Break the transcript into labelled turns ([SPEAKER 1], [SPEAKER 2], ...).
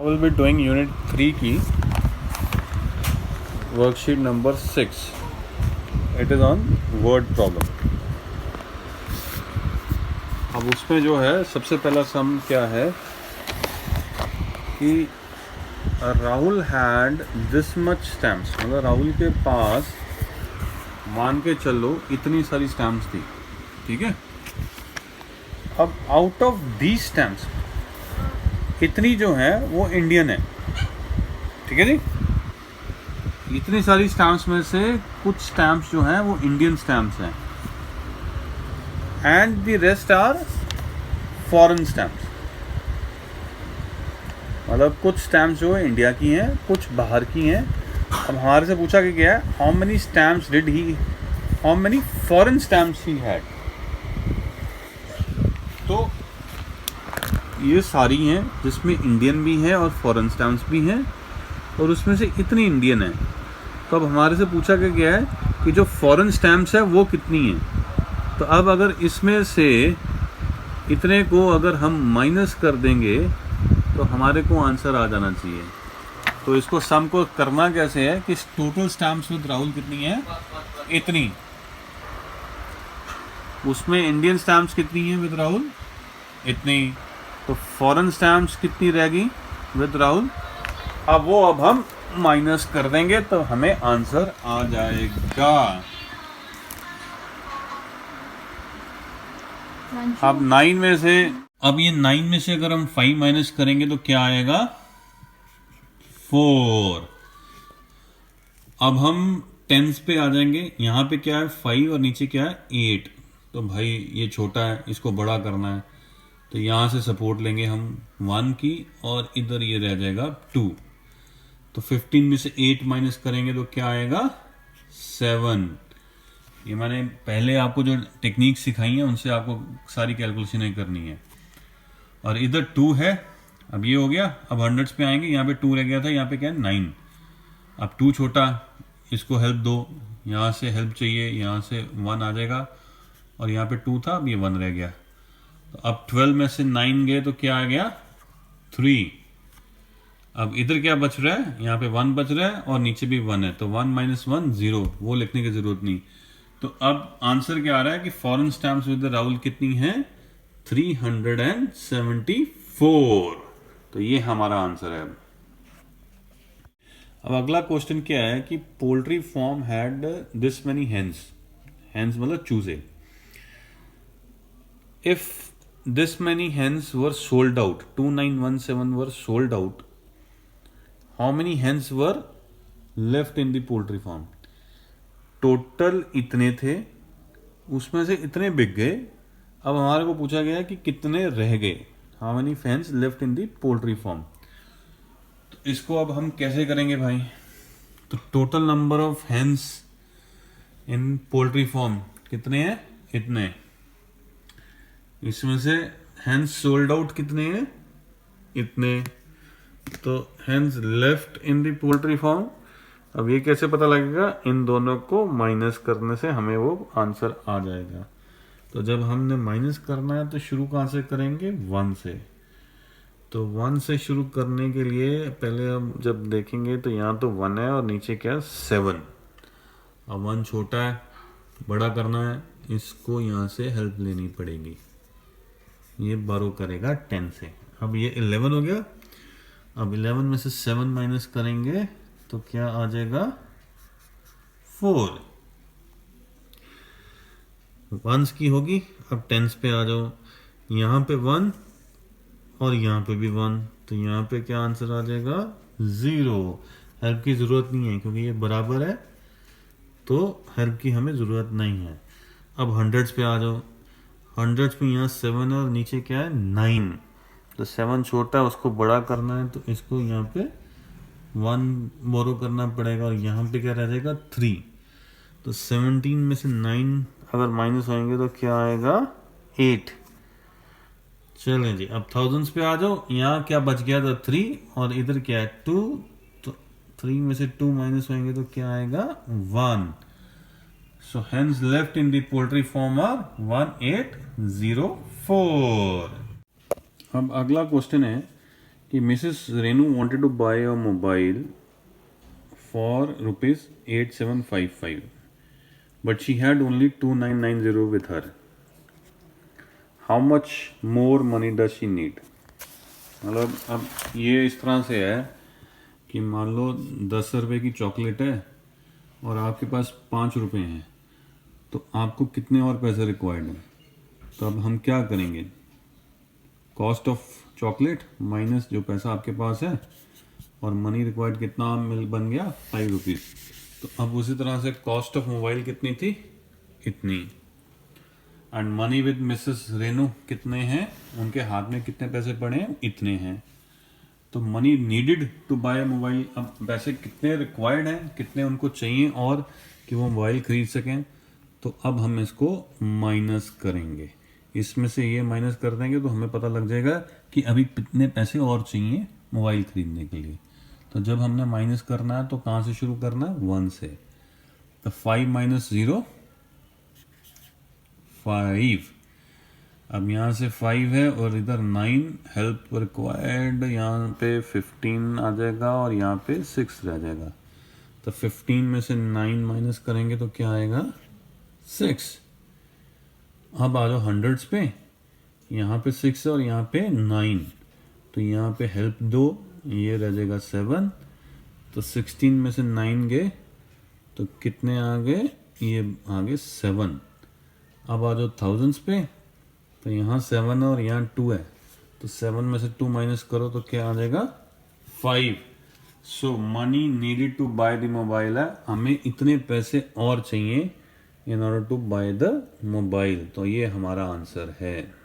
[SPEAKER 1] Will be doing unit 3 की worksheet number 6. It is on word problem. अब उसमें जो है सबसे पहला सम क्या है कि Rahul had this much stamps, मतलब राहुल के पास मान के चलो इतनी सारी स्टैम्प्स थी. ठीक है. अब आउट ऑफ दीज स्टैम्प्स इतनी जो है वो इंडियन है. ठीक है जी. इतनी सारी स्टैम्प्स में से कुछ स्टैम्प्स जो हैं वो इंडियन स्टैम्प्स हैं and the rest are foreign stamps. मतलब कुछ स्टैम्प्स जो है इंडिया की हैं, कुछ बाहर की हैं. अब हमारे से पूछा कि क्या है, how many stamps did he, how many foreign stamps he had. तो ये सारी हैं जिसमें इंडियन भी है और फॉरेन स्टैम्प्स भी हैं, और उसमें से इतनी इंडियन है. तो अब हमारे से पूछा गया है कि जो फॉरेन स्टैम्प्स है वो कितनी हैं. तो अब अगर इसमें से इतने को अगर हम माइनस कर देंगे तो हमारे को आंसर आ जाना चाहिए. तो इसको सम को करना कैसे है कि टोटल स्टैम्प्स विद राहुल कितनी है, इतनी. उसमें इंडियन स्टैम्प्स कितनी है विद राहुल, इतनी. तो फॉरेन स्टैम्प्स कितनी रहेगी विद राहुल, अब हम माइनस कर देंगे तो हमें आंसर आ जाएगा. अब 9 में से, अब ये 9 में से अगर हम 5 माइनस करेंगे तो क्या आएगा, 4. अब हम टेंस पे आ जाएंगे. यहाँ पे क्या है 5 और नीचे क्या है 8. तो भाई ये छोटा है, इसको बड़ा करना है, तो यहाँ से सपोर्ट लेंगे हम 1 की, और इधर ये रह जाएगा 2. तो 15 में से 8 माइनस करेंगे तो क्या आएगा, 7. ये मैंने पहले आपको जो टेक्निक सिखाई है उनसे आपको सारी कैलकुलेशनें करनी है. और इधर 2 है. अब ये हो गया. अब हंड्रेड्स पे आएंगे. यहाँ पे 2 रह गया था, यहाँ पे क्या है 9. अब 2 छोटा, इसको हेल्प दो. यहाँ से हेल्प चाहिए, यहाँ से 1 आ जाएगा, और यहाँ पे 2 था, अब ये 1 रह गया. तो अब 12 में से 9 गए तो क्या आ गया, 3. अब इधर क्या बच रहा है, यहाँ पे 1 बच रहा है और नीचे भी 1 है. तो 1 माइनस 1 0, वो लिखने की जरूरत नहीं. तो अब आंसर क्या आ रहा है कि फॉरेन स्टैम्प्स विद राहुल कितनी है, 374. तो ये हमारा आंसर है. अब अगला क्वेश्चन क्या है कि poultry farm had this many hens. Hens मतलब चूजे. If this many hens were sold out, 2917 were sold out, how many hens were left in the poultry farm. Total इतने थे, उसमें से इतने बिक गए. अब हमारे को पूछा गया कि कितने रह गए, how many hens left in the poultry farm. तो इसको अब हम कैसे करेंगे भाई. तो total number of hens in poultry farm कितने हैं, इतने. इसमें से हेन्स सोल्ड आउट कितने हैं, इतने. तो hens left in the poultry farm. अब ये कैसे पता लगेगा, इन दोनों को माइनस करने से हमें वो आंसर आ जाएगा. तो जब हमने माइनस करना है तो शुरू कहाँ से करेंगे, 1 से. तो 1 से शुरू करने के लिए पहले हम जब देखेंगे तो यहाँ तो 1 है और नीचे क्या है 7. अब 1 छोटा है, बड़ा करना है, इसको यहाँ से हेल्प लेनी पड़ेगी. ये बारो करेगा 10 से. अब ये 11 हो गया. अब 11 में से 7 माइनस करेंगे तो क्या आ जाएगा, 4. 1s की होगी. अब 10s पे आ जाओ. यहाँ पे 1 और यहाँ पे भी 1, तो यहाँ पे क्या आंसर आ जाएगा, 0. हेल्प की ज़रूरत नहीं है क्योंकि ये बराबर है, तो हेल्प की हमें ज़रूरत नहीं है. अब हंड्रेड्स पे आ जाओ. हंड्रेड्स पे यहाँ 7 है और नीचे क्या है 9. तो 7 छोटा है, उसको बड़ा करना है, तो इसको यहाँ पे 1 बोरो करना पड़ेगा, और यहाँ पे क्या रह जाएगा 3. तो 17 में से 9 अगर माइनस होंगे तो क्या आएगा, 8. चलें जी. अब थाउजेंड्स पे आ जाओ. यहाँ क्या बच गया था 3, और इधर क्या है 2. तो 3 में से 2 माइनस होंगे तो क्या आएगा, 1. So hens left in the poultry farm are 1804. अब अगला क्वेश्चन है कि Mrs Renu wanted to buy a mobile for ₹8755 but she had only 2990 with her. How much more money does she need. मतलब अब ये इस तरह से है कि मान लो 10 रुपये की चॉकलेट है और आपके पास 5 रुपये हैं, तो आपको कितने और पैसे रिक्वायर्ड हैं. तो अब हम क्या करेंगे, कॉस्ट ऑफ चॉकलेट माइनस जो पैसा आपके पास है, और मनी रिक्वायर्ड कितना बन गया, 5 रुपीज़. तो अब उसी तरह से कॉस्ट ऑफ मोबाइल कितनी थी, इतनी. And money with Mrs Renu कितने हैं, उनके हाथ में कितने पैसे पड़े हैं, इतने हैं. तो money needed to buy mobile, अब पैसे कितने रिक्वायर्ड हैं, कितने उनको चाहिए और कि वो मोबाइल खरीद सकें. तो अब हम इसको माइनस करेंगे, इसमें से ये माइनस कर देंगे तो हमें पता लग जाएगा कि अभी कितने पैसे और चाहिए मोबाइल खरीदने के लिए. तो जब हमने माइनस करना है तो कहाँ से शुरू करना है, 1 से. तो 5 माइनस 0 5. अब यहाँ से 5 है और इधर 9, हेल्प रिक्वायर्ड, यहाँ पे 15 आ जाएगा और यहाँ पे 6 रह जाएगा. तो 15 में से 9 माइनस करेंगे तो क्या आएगा, 6. अब आ जाओ हंड्रेड्स पे, यहाँ पे 6 है और यहाँ पे 9, तो यहाँ पे हेल्प 2, ये रह जाएगा 7. तो 16 में से 9 गए तो कितने आ गए, ये आ गए 7. अब आ जाओ थाउजेंड्स पे, तो यहाँ 7 और यहाँ 2 है, तो 7 में से 2 माइनस करो तो क्या आ जाएगा, 5. So money needed to buy the mobile है, हमें इतने पैसे और चाहिए in order to buy the mobile. तो ये हमारा आंसर है.